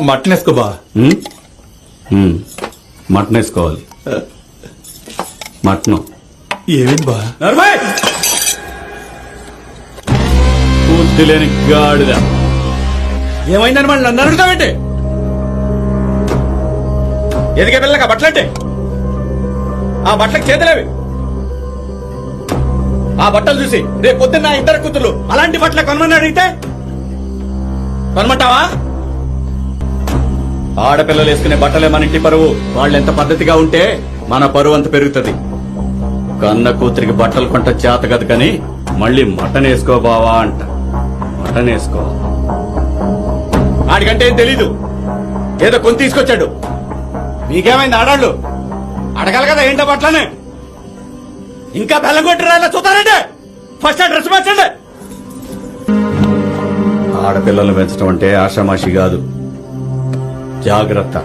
Mutton వేసుకో బా. Mutton వేసుకోవాలి. మటన్ ఏమైంది బా? బుద్ధి లేని గాడిద. ఏమైందని మళ్ళీ నన్ను అడుగుతావేంటి? ఎదిగే పిల్లగా బట్టలంటే ఆ బట్టలకు చేతులేవి. ఆ బట్టలు చూసి రేపు పొద్దున్న ఇద్దరు కూతురు అలాంటి బట్టలు కొనమని అడిగితే కొనమంటావా? ఆడపిల్లలు వేసుకునే బట్టలే మన ఇంటి పరువు. వాళ్ళు ఎంత పద్ధతిగా ఉంటే మన పరువు అంత పెరుగుతుంది. కన్న కూతురికి బట్టలు కొంట చేత కదు కానీ మళ్ళీ మటన్ వేసుకో బావా అంట. మటన్ వేసుకో. ఆడికంటే ఏం తెలీదు, ఏదో కొని తీసుకొచ్చాడు. మీకేమైంది ఆడాళ్ళు? అడగాలి కదా ఏంటో బట్టలనే. ఇంకా బెల్లం కొట్టిరా చూతారంటే ఫస్ట్ ఆ డ్రెస్ మార్చండి. ఆడపిల్లలు పెంచడం అంటే ఆషామాషి కాదు. జాగ్రత్త.